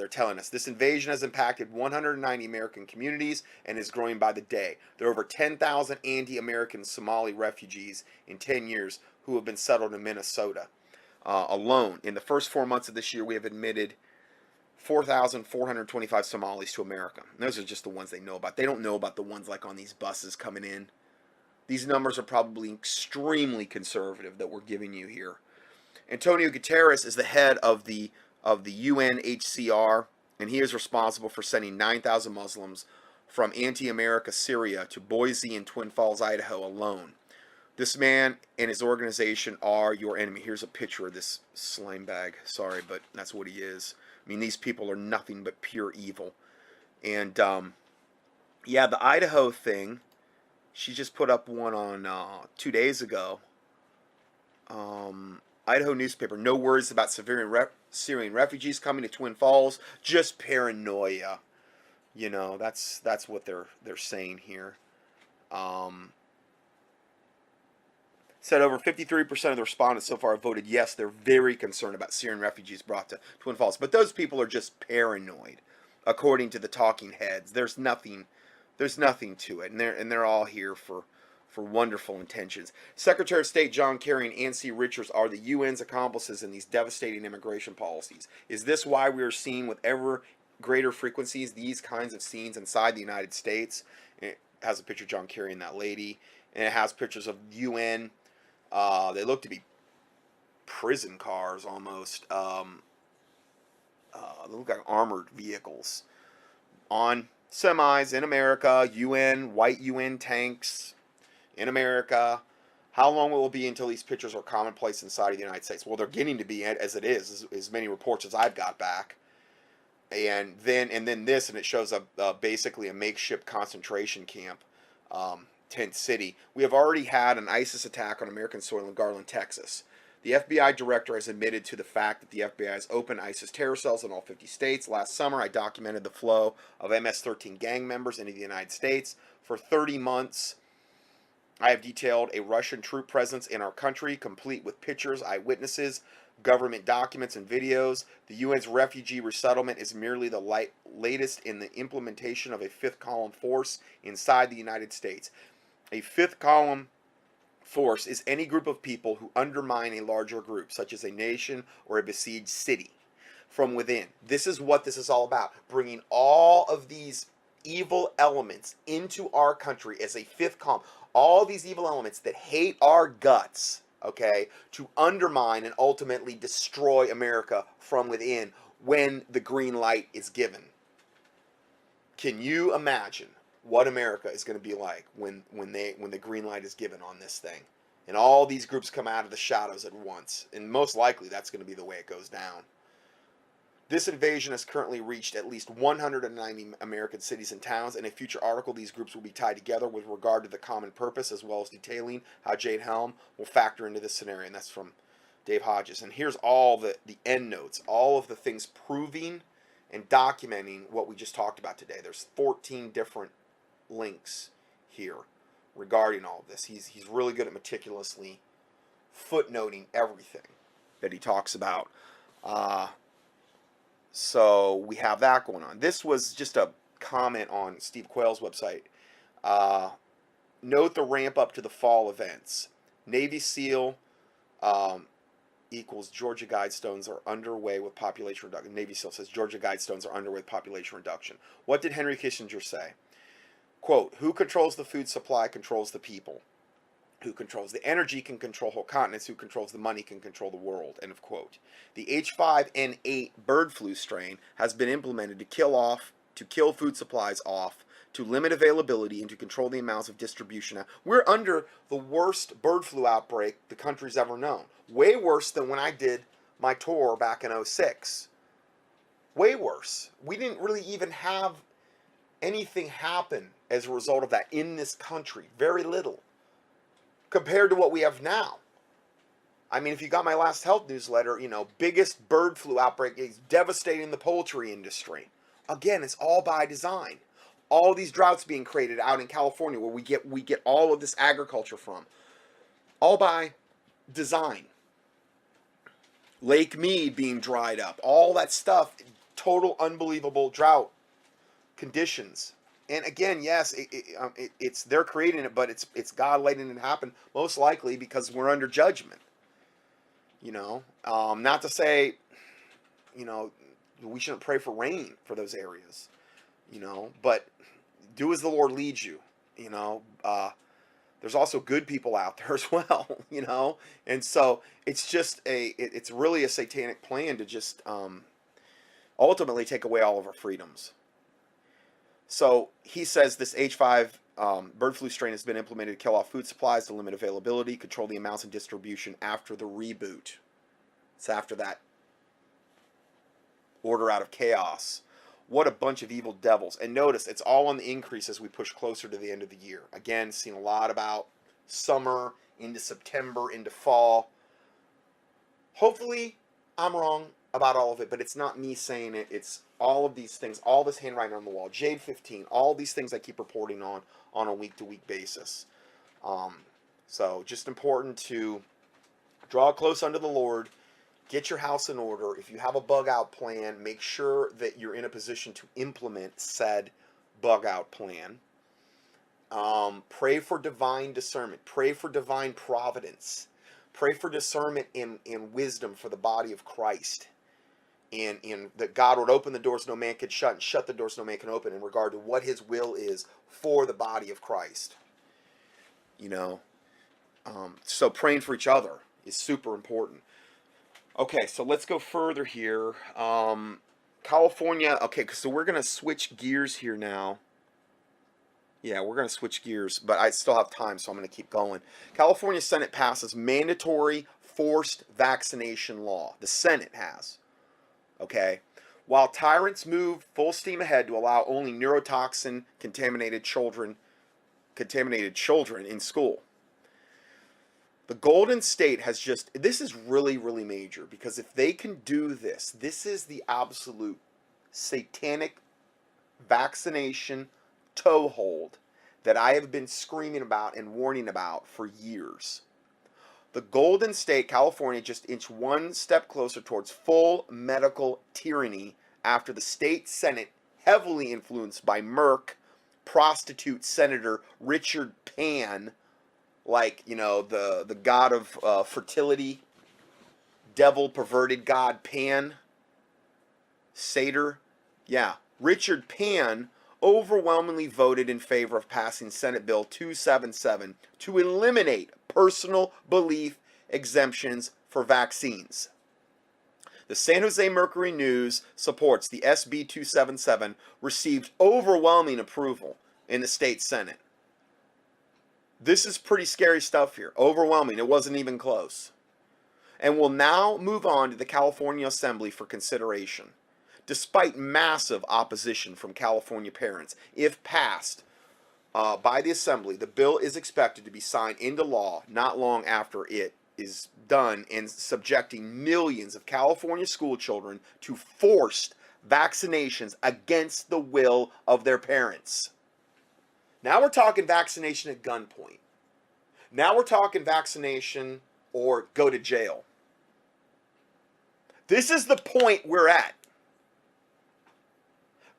telling us. This invasion has impacted 190 American communities and is growing by the day. There are over 10,000 anti-American Somali refugees in 10 years who have been settled in Minnesota alone. In the first 4 months of this year, we have admitted 4,425 Somalis to America. And those are just the ones they know about. They don't know about the ones like on these buses coming in. These numbers are probably extremely conservative that we're giving you here. Antonio Guterres is the head of the UNHCR, and he is responsible for sending 9,000 Muslims from anti-America Syria to Boise and Twin Falls, Idaho alone. This man and his organization are your enemy. Here's a picture of this slime bag. Sorry, but that's what he is. I mean, these people are nothing but pure evil. And, yeah, the Idaho thing, she just put up one on 2 days ago. Idaho newspaper, no worries about Syrian refugees coming to Twin Falls, just paranoia. You know, that's what they're saying here. Said over 53% of the respondents so far have voted yes. They're very concerned about Syrian refugees brought to Twin Falls, but those people are just paranoid, according to the talking heads. There's nothing to it, and they're all here for wonderful intentions. Secretary of State John Kerry and Nancy Richards are the UN's accomplices in these devastating immigration policies. Is this why we are seeing with ever greater frequencies these kinds of scenes inside the United States? And it has a picture of John Kerry and that lady, and it has pictures of UN. They look to be prison cars almost. They look like armored vehicles on semis in America. White UN tanks in America, How long will it be until these pictures are commonplace inside of the United States? Well, they're getting to be, as it is, as many reports as I've got back. And then this, and it shows basically a makeshift concentration camp, tent city. We have already had an ISIS attack on American soil in Garland, Texas. The FBI director has admitted to the fact that the FBI has opened ISIS terror cells in all 50 states. Last summer, I documented the flow of MS-13 gang members into the United States. For 30 months, I have detailed a Russian troop presence in our country, complete with pictures, eyewitnesses, government documents, and videos. The UN's refugee resettlement is merely the latest in the implementation of a fifth column force inside the United States. A fifth column force is any group of people who undermine a larger group, such as a nation or a besieged city, from within. This is what this is all about, bringing all of these evil elements into our country as a fifth column. All these evil elements that hate our guts, okay, to undermine and ultimately destroy America from within when the green light is given. Can you imagine what America is going to be like when the green light is given on this thing? And all these groups come out of the shadows at once. And most likely that's going to be the way it goes down. This invasion has currently reached at least 190 American cities and towns. In a future article, these groups will be tied together with regard to the common purpose, as well as detailing how Jade Helm will factor into this scenario. And that's from Dave Hodges. And here's all the end notes, all of the things proving and documenting what we just talked about today. There's 14 different links here regarding all of this. He's really good at meticulously footnoting everything that he talks about. So we have that going on. This was just a comment on Steve Quayle's website. Note the ramp up to the fall events. Navy SEAL equals Georgia Guidestones are underway with population reduction. Navy SEAL says Georgia Guidestones are underway with population reduction. What did Henry Kissinger say? Quote, who controls the food supply controls the people. Who controls the energy can control whole continents. Who controls the money can control the world. End of quote. The H5N8 bird flu strain has been implemented to kill food supplies off, to limit availability, and to control the amounts of distribution. We're under the worst bird flu outbreak the country's ever known. Way worse than when I did my tour back in 06. Way worse. We didn't really even have anything happen as a result of that in this country. Very little. Compared to what we have now. I mean, if you got my last health newsletter, biggest bird flu outbreak is devastating the poultry industry. Again, it's all by design. All these droughts being created out in California where we get all of this agriculture from. All by design. Lake Mead being dried up. All that stuff. Total unbelievable drought conditions. And again, yes, it's they're creating it, but it's God letting it happen, most likely because we're under judgment. Not to say, we shouldn't pray for rain for those areas, but do as the Lord leads you. There's also good people out there as well, and so it's just it's really a satanic plan to just ultimately take away all of our freedoms. So he says this H5 bird flu strain has been implemented to kill off food supplies, to limit availability, control the amounts and distribution after the reboot. It's after that order out of chaos. What a bunch of evil devils. And notice, it's all on the increase as we push closer to the end of the year. Again, seen a lot about summer, into September, into fall. Hopefully, I'm wrong about all of it, but it's not me saying it. It's all of these things, all this handwriting on the wall, Jade 15, all these things I keep reporting on a week-to-week basis. So just important to draw close unto the Lord, get your house in order. If you have a bug-out plan, make sure that you're in a position to implement said bug-out plan. Pray for divine discernment. Pray for divine providence. Pray for discernment and wisdom for the body of Christ. And that God would open the doors no man could shut and shut the doors no man can open in regard to what his will is for the body of Christ. So praying for each other is super important. Okay, so let's go further here. California, okay, so we're going to switch gears here now. Yeah, we're going to switch gears, but I still have time, so I'm going to keep going. California Senate passes mandatory forced vaccination law. The Senate has. Okay? While tyrants move full steam ahead to allow only neurotoxin contaminated children in school. The Golden State has just, this is really, really major, because if they can do this, this is the absolute satanic vaccination toehold that I have been screaming about and warning about for years. The Golden State, California, just inched one step closer towards full medical tyranny after the state Senate, heavily influenced by Merck prostitute Senator Richard Pan, like, you know, the god of fertility, devil perverted god Pan, satyr, yeah, Richard Pan overwhelmingly voted in favor of passing Senate Bill 277 to eliminate personal belief exemptions for vaccines. The San Jose Mercury News supports the SB 277 received overwhelming approval in the state Senate. This is pretty scary stuff here. Overwhelming. It wasn't even close. And will now move on to the California Assembly for consideration. Despite massive opposition from California parents, if passed by the Assembly, the bill is expected to be signed into law not long after it is done, and subjecting millions of California school children to forced vaccinations against the will of their parents. Now we're talking vaccination at gunpoint. Now we're talking vaccination or go to jail. This is the point we're at.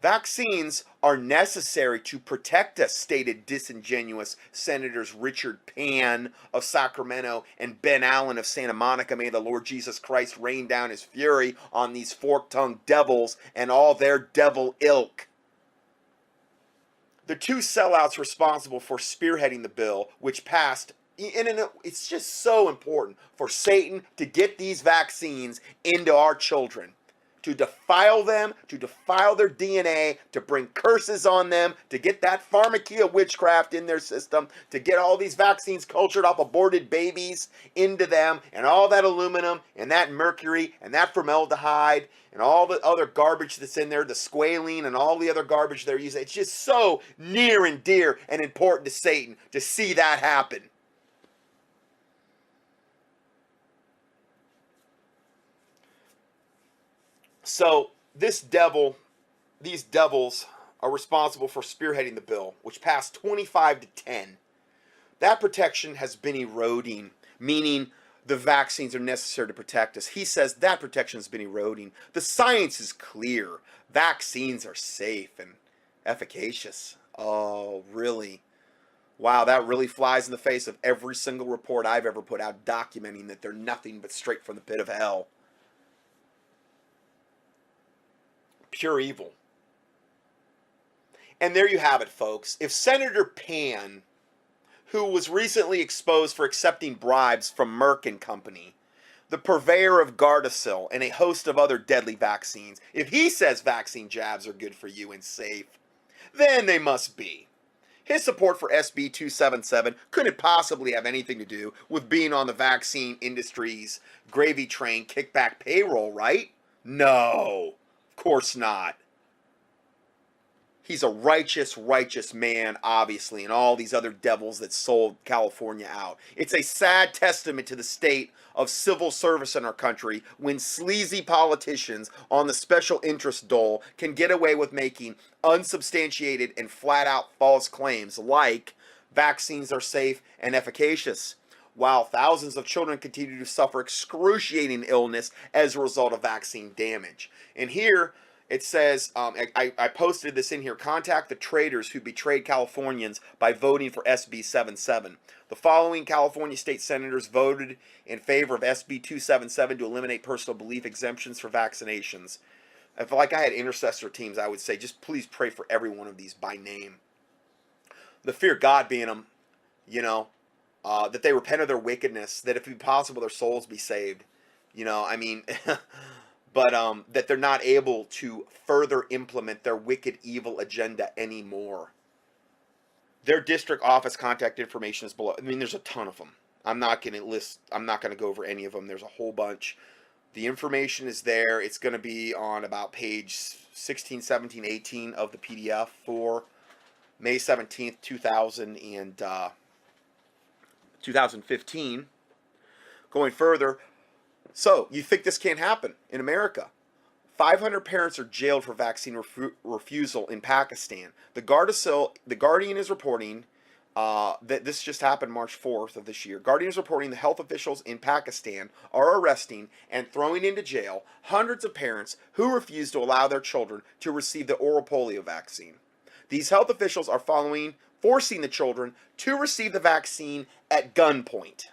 Vaccines are necessary to protect us, stated disingenuous Senators Richard Pan of Sacramento and Ben Allen of Santa Monica. May the Lord Jesus Christ rain down his fury on these fork-tongued devils and all their devil ilk. The two sellouts responsible for spearheading the bill, which passed, and it's just so important for Satan to get these vaccines into our children, to defile them, to defile their DNA, to bring curses on them, to get that pharmakia witchcraft in their system, to get all these vaccines cultured off aborted babies into them, and all that aluminum, and that mercury, and that formaldehyde, and all the other garbage that's in there, the squalene, and all the other garbage they're using. It's just so near and dear and important to Satan to see that happen. So these devils are responsible for spearheading the bill, which passed 25-10. That protection has been eroding, meaning the vaccines are necessary to protect us. He says that protection has been eroding. The science is clear. Vaccines are safe and efficacious. Oh, really? Wow, that really flies in the face of every single report I've ever put out documenting that they're nothing but straight from the pit of hell. Pure evil. And there you have it, folks. If Senator Pan, who was recently exposed for accepting bribes from Merck and Company, the purveyor of Gardasil and a host of other deadly vaccines, if he says vaccine jabs are good for you and safe, then they must be. His support for SB 277 couldn't possibly have anything to do with being on the vaccine industry's gravy train kickback payroll, right? No. Of course not. He's a righteous man, obviously, and all these other devils that sold California out. It's a sad testament to the state of civil service in our country when sleazy politicians on the special interest dole can get away with making unsubstantiated and flat-out false claims like vaccines are safe and efficacious, while thousands of children continue to suffer excruciating illness as a result of vaccine damage. And here it says, I posted this in here, contact the traitors who betrayed Californians by voting for SB 77. The following California state senators voted in favor of SB 277 to eliminate personal belief exemptions for vaccinations. If like I had intercessor teams, I would say just please pray for every one of these by name. The fear of God be in them, you know, that they repent of their wickedness, that if it be possible their souls be saved. You know, I mean, but that they're not able to further implement their wicked, evil agenda anymore. Their district office contact information is below. I mean, there's a ton of them. I'm not going to go over any of them. There's a whole bunch. The information is there. It's going to be on about page 16, 17, 18 of the PDF for May 17th, 2015. Going further, so you think this can't happen in America? 500 parents are jailed for vaccine refusal in Pakistan. The Guardian is reporting that this just happened March 4th of this year. Guardian is reporting the health officials in Pakistan are arresting and throwing into jail hundreds of parents who refuse to allow their children to receive the oral polio vaccine. These health officials are forcing the children to receive the vaccine at gunpoint.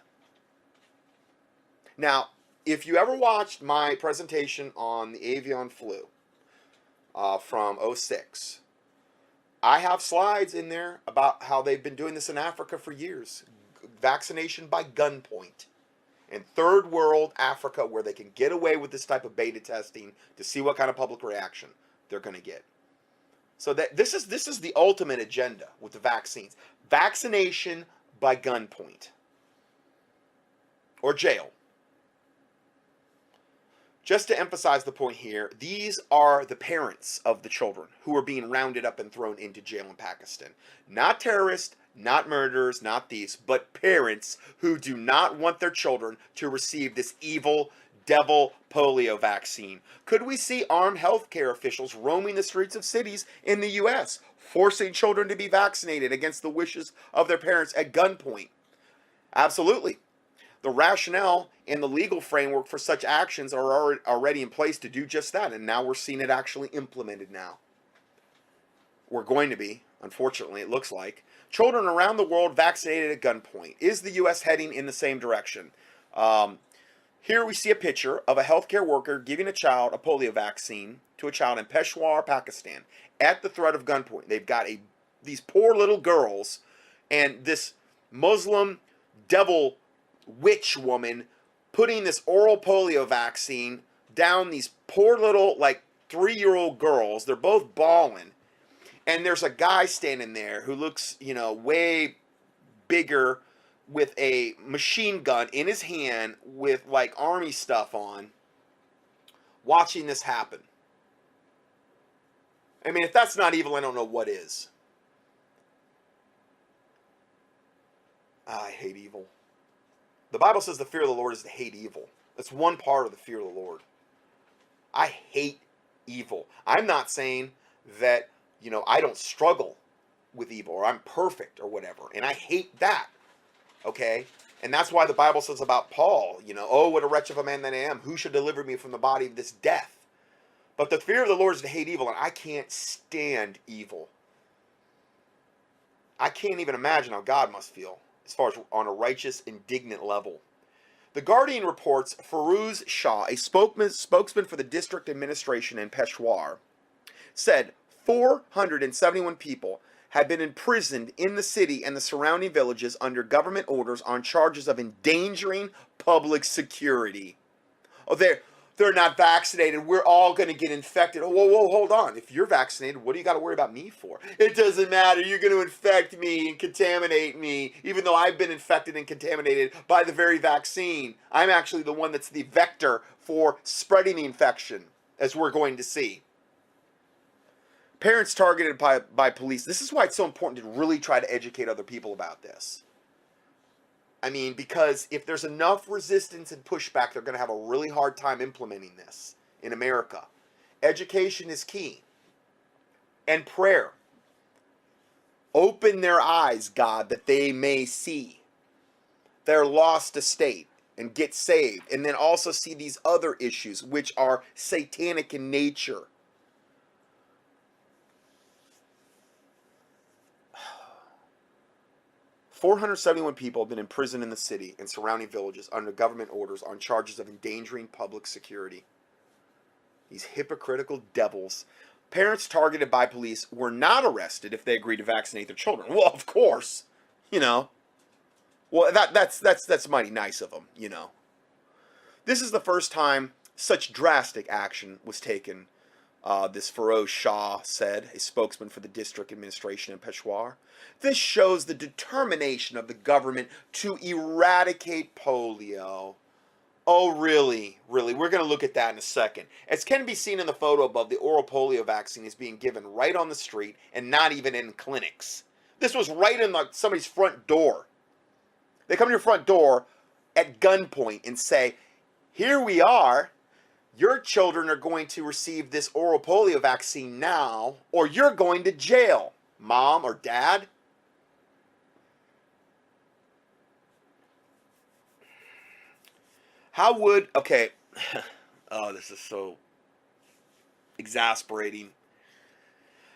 Now, if you ever watched my presentation on the avian flu from 06, I have slides in there about how they've been doing this in Africa for years. Vaccination by gunpoint. In third world Africa, where they can get away with this type of beta testing to see what kind of public reaction they're going to get. So that this is the ultimate agenda with the vaccines. Vaccination by gunpoint. Or jail. Just to emphasize the point here, these are the parents of the children who are being rounded up and thrown into jail in Pakistan. Not terrorists, not murderers, not thieves, but parents who do not want their children to receive this evil devil polio vaccine. Could we see armed healthcare officials roaming the streets of cities in the U.S., forcing children to be vaccinated against the wishes of their parents at gunpoint? Absolutely. The rationale and the legal framework for such actions are already in place to do just that, and now we're seeing it actually implemented now. We're going to be, unfortunately, it looks like. Children around the world vaccinated at gunpoint. Is the U.S. heading in the same direction? Here we see a picture of a healthcare worker giving a child a polio vaccine to a child in Peshawar, Pakistan, at the threat of gunpoint. They've got these poor little girls, and this Muslim devil witch woman putting this oral polio vaccine down these poor little, like, 3-year-old girls. They're both bawling. And there's a guy standing there who looks, way bigger with a machine gun in his hand with, like, army stuff on, watching this happen. I mean, if that's not evil, I don't know what is. I hate evil. The Bible says the fear of the Lord is to hate evil. That's one part of the fear of the Lord. I hate evil. I'm not saying that, I don't struggle with evil or I'm perfect or whatever. And I hate that. Okay? And that's why the Bible says about Paul, oh, what a wretch of a man that I am. Who should deliver me from the body of this death? But the fear of the Lord is to hate evil, and I can't stand evil. I can't even imagine how God must feel, as far as on a righteous, indignant level. The Guardian reports Feroz Shah, a spokesman for the district administration in Peshawar, said 471 people had been imprisoned in the city and the surrounding villages under government orders on charges of endangering public security. Oh, they're not vaccinated. We're all going to get infected. Oh, whoa, hold on. If you're vaccinated, what do you got to worry about me for? It doesn't matter. You're going to infect me and contaminate me, even though I've been infected and contaminated by the very vaccine. I'm actually the one that's the vector for spreading the infection, as we're going to see. Parents targeted by police. This is why it's so important to really try to educate other people about this. I mean, because if there's enough resistance and pushback, they're going to have a really hard time implementing this in America. Education is key. And prayer. Open their eyes, God, that they may see their lost estate and get saved. And then also see these other issues, which are satanic in nature. "471 people have been imprisoned in the city and surrounding villages under government orders on charges of endangering public security." These hypocritical devils. Parents targeted by police were not arrested if they agreed to vaccinate their children. Well, of course, Well, that's mighty nice of them, This is the first time such drastic action was taken this Feroz Shah said, a spokesman for the district administration in Peshawar. This shows the determination of the government to eradicate polio. Oh, really? Really? We're going to look at that in a second. As can be seen in the photo above, the oral polio vaccine is being given right on the street and not even in clinics. This was right in somebody's front door. They come to your front door at gunpoint and say, here we are. Your children are going to receive this oral polio vaccine now, or you're going to jail, mom or dad. How would, okay, oh, this is so exasperating.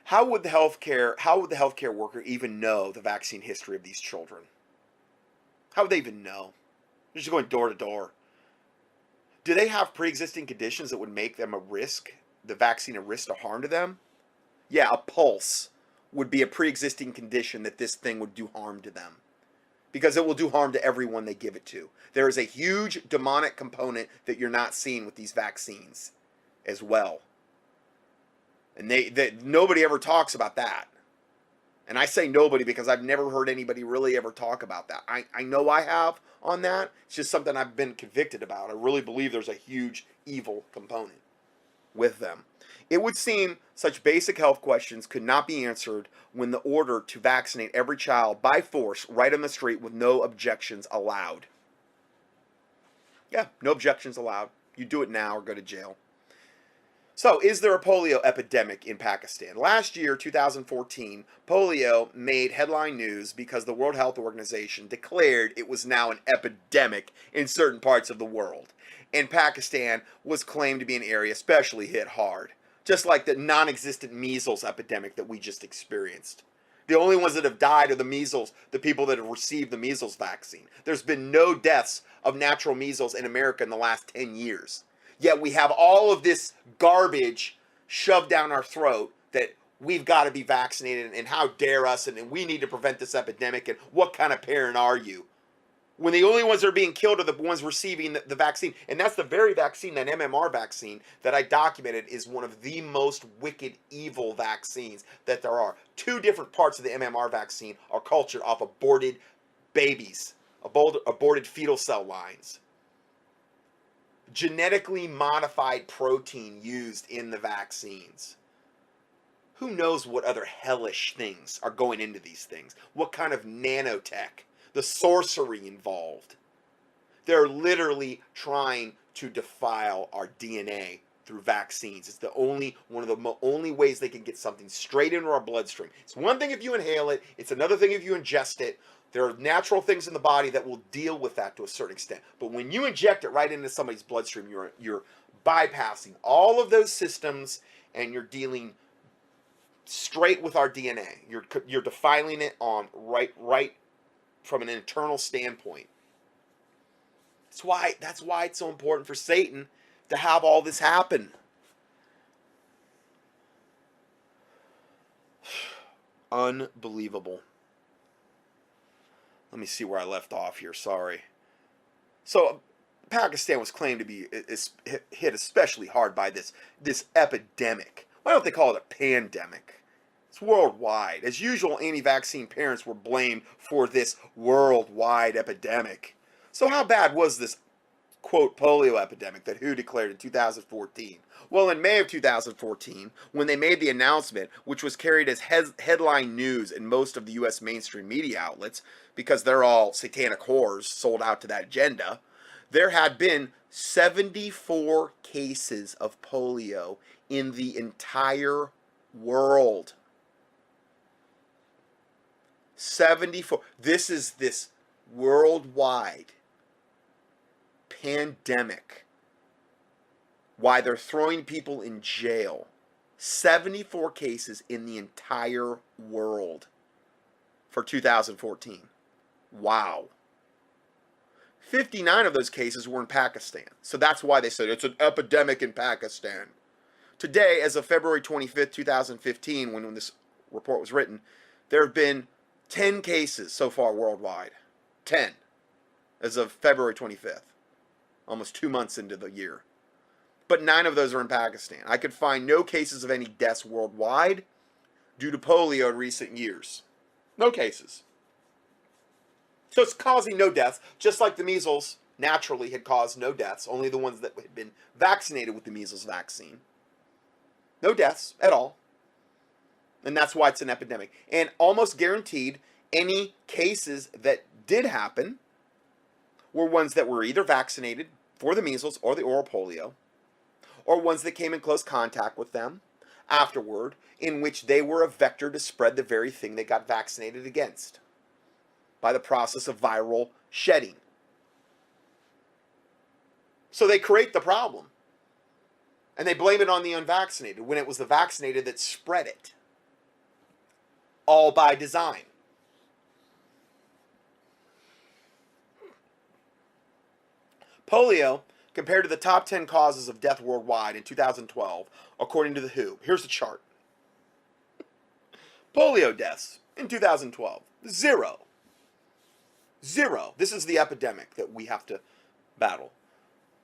How would the healthcare worker even know the vaccine history of these children? How would they even know? They're just going door to door. Do they have pre-existing conditions that would make them the vaccine a risk to harm to them? Yeah, a pulse would be a pre-existing condition that this thing would do harm to them. Because it will do harm to everyone they give it to. There is a huge demonic component that you're not seeing with these vaccines as well. And nobody ever talks about that. And I say nobody because I've never heard anybody really ever talk about that. I know I have on that. It's just something I've been convicted about. I really believe there's a huge evil component with them. It would seem such basic health questions could not be answered when the order to vaccinate every child by force right on the street with no objections allowed. Yeah, no objections allowed. You do it now or go to jail. So, is there a polio epidemic in Pakistan? Last year, 2014, polio made headline news because the World Health Organization declared it was now an epidemic in certain parts of the world. And Pakistan was claimed to be an area especially hit hard. Just like the non-existent measles epidemic that we just experienced. The only ones that have died are the measles, the people that have received the measles vaccine. There's been no deaths of natural measles in America in the last 10 years. Yet we have all of this garbage shoved down our throat that we've got to be vaccinated and how dare us and we need to prevent this epidemic and what kind of parent are you? When the only ones that are being killed are the ones receiving the vaccine. And that's the very vaccine, that MMR vaccine, that I documented is one of the most wicked, evil vaccines that there are. 2 different parts of the MMR vaccine are cultured off aborted babies, aborted fetal cell lines. Genetically modified protein used in the vaccines. Who knows what other hellish things are going into these things? What kind of nanotech? The sorcery involved. They're literally trying to defile our DNA through vaccines. It's the only one of the only ways they can get something straight into our bloodstream. It's one thing if you inhale it. It's another thing if you ingest it. There are natural things in the body that will deal with that to a certain extent. But when you inject it right into somebody's bloodstream, you're bypassing all of those systems and you're dealing straight with our DNA. You're defiling it on right from an internal standpoint. That's why it's so important for Satan to have all this happen. Unbelievable. Let me see where I left off here. Sorry. So Pakistan was claimed to be hit especially hard by this epidemic. Why don't they call it a pandemic? It's worldwide. As usual, anti-vaccine parents were blamed for this worldwide epidemic. So how bad was this, quote, polio epidemic that WHO declared in 2014? Well, in May of 2014, when they made the announcement, which was carried as headline news in most of the U.S. mainstream media outlets, because they're all satanic whores sold out to that agenda, there had been 74 cases of polio in the entire world. 74. This is this worldwide pandemic. Why they're throwing people in jail. 74 cases in the entire world for 2014. Wow. 59 of those cases were in Pakistan. So that's why they said it's an epidemic in Pakistan. Today, as of February 25th, 2015, when this report was written, there have been 10 cases so far worldwide. 10. As of February 25th. Almost 2 months into the year. but 9 of those are in Pakistan. I could find no cases of any deaths worldwide due to polio in recent years. No cases. So it's causing no deaths, just like the measles naturally had caused no deaths, only the ones that had been vaccinated with the measles vaccine. No deaths at all. And that's why it's an epidemic. And almost guaranteed, any cases that did happen were ones that were either vaccinated for the measles or the oral polio, or ones that came in close contact with them afterward, in which they were a vector to spread the very thing they got vaccinated against by the process of viral shedding. So they create the problem, and they blame it on the unvaccinated when it was the vaccinated that spread it. All by design. Polio, compared to the top 10 causes of death worldwide in 2012, according to the WHO. Here's the chart. Polio deaths in 2012, 0. 0. This is the epidemic that we have to battle.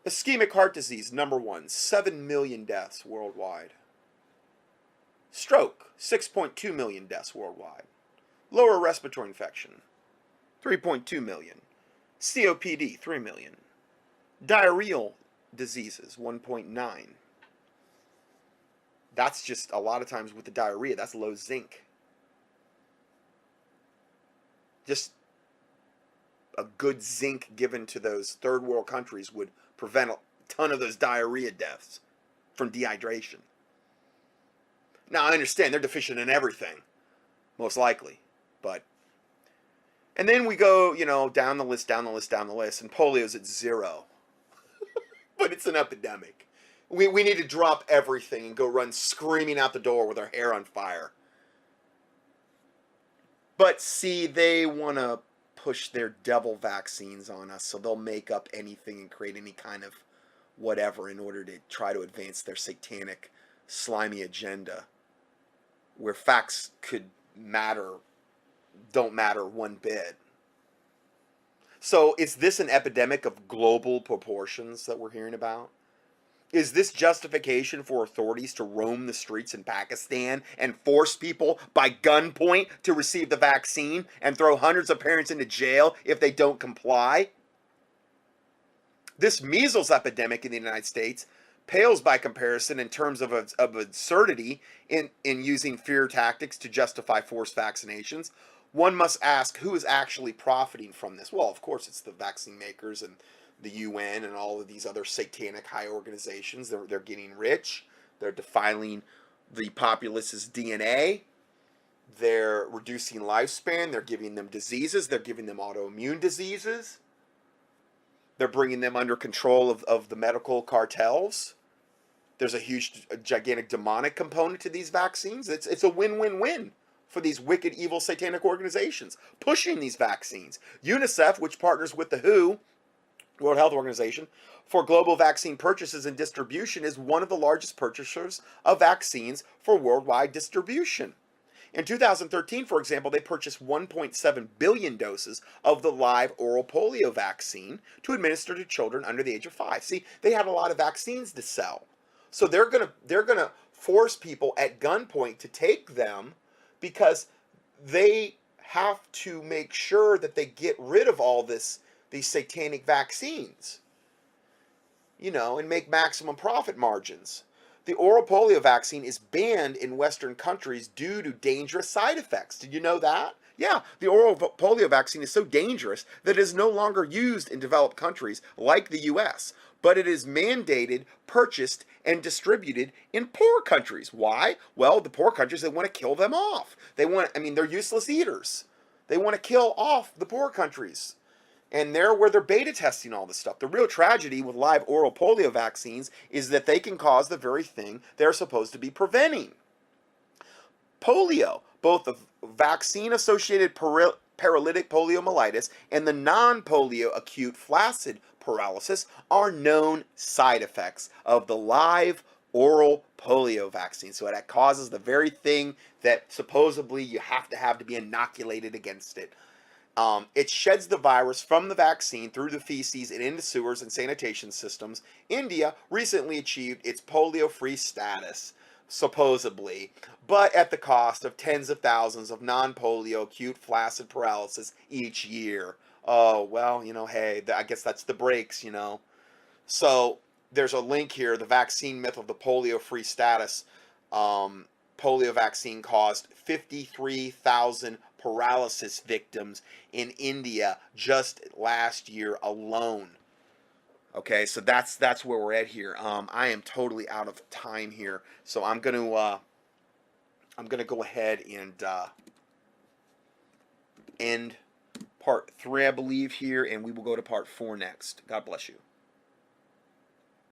Ischemic heart disease, number 1, 7 million deaths worldwide. Stroke, 6.2 million deaths worldwide. Lower respiratory infection, 3.2 million. COPD, 3 million. Diarrheal diseases, 1.9. That's just a lot of times with the diarrhea, that's low zinc. Just a good zinc given to those third world countries would prevent a ton of those diarrhea deaths from dehydration. Now, I understand they're deficient in everything, most likely, but... And then we go, down the list, and polio's at 0. But it's an epidemic. We need to drop everything and go run screaming out the door with our hair on fire. But see, they want to push their devil vaccines on us, so they'll make up anything and create any kind of whatever in order to try to advance their satanic, slimy agenda, where facts don't matter one bit. So is this an epidemic of global proportions that we're hearing about? Is this justification for authorities to roam the streets in Pakistan and force people by gunpoint to receive the vaccine and throw hundreds of parents into jail if they don't comply? This measles epidemic in the United States pales by comparison in terms of absurdity in using fear tactics to justify forced vaccinations. One must ask, who is actually profiting from this? Well, of course, it's the vaccine makers and the UN and all of these other satanic high organizations. They're getting rich. They're defiling the populace's DNA. They're reducing lifespan. They're giving them diseases. They're giving them autoimmune diseases. They're bringing them under control of the medical cartels. There's a gigantic demonic component to these vaccines. It's a win-win-win for these wicked, evil, satanic organizations pushing these vaccines. UNICEF, which partners with the WHO, World Health Organization, for global vaccine purchases and distribution, is one of the largest purchasers of vaccines for worldwide distribution. In 2013, for example, they purchased 1.7 billion doses of the live oral polio vaccine to administer to children under the age of 5. See, they had a lot of vaccines to sell. So they're gonna force people at gunpoint to take them, because they have to make sure that they get rid of all these satanic vaccines, and make maximum profit margins. The oral polio vaccine is banned in Western countries due to dangerous side effects. Did you know that? Yeah, the oral polio vaccine is so dangerous that it is no longer used in developed countries like the US, but it is mandated, purchased, and distributed in poor countries. Why? Well, the poor countries, they want to kill them off. They're useless eaters. They want to kill off the poor countries. And they're where they're beta testing all this stuff. The real tragedy with live oral polio vaccines is that they can cause the very thing they're supposed to be preventing. Polio, both the vaccine-associated paralytic poliomyelitis and the non-polio acute flaccid paralysis, are known side effects of the live oral polio vaccine. So that causes the very thing that supposedly you have to be inoculated against it. It sheds the virus from the vaccine through the feces and into sewers and sanitation systems. India recently achieved its polio-free status, supposedly, but at the cost of tens of thousands of non-polio acute flaccid paralysis each year. Oh, well, hey, I guess that's the breaks, So there's a link here, the vaccine myth of the polio-free status. Polio vaccine caused 53,000 paralysis victims in India just last year alone. Okay, so that's where we're at here. I am totally out of time here, so I'm gonna go ahead and end part 3, I believe, here, and we will go to part 4 next. God bless you.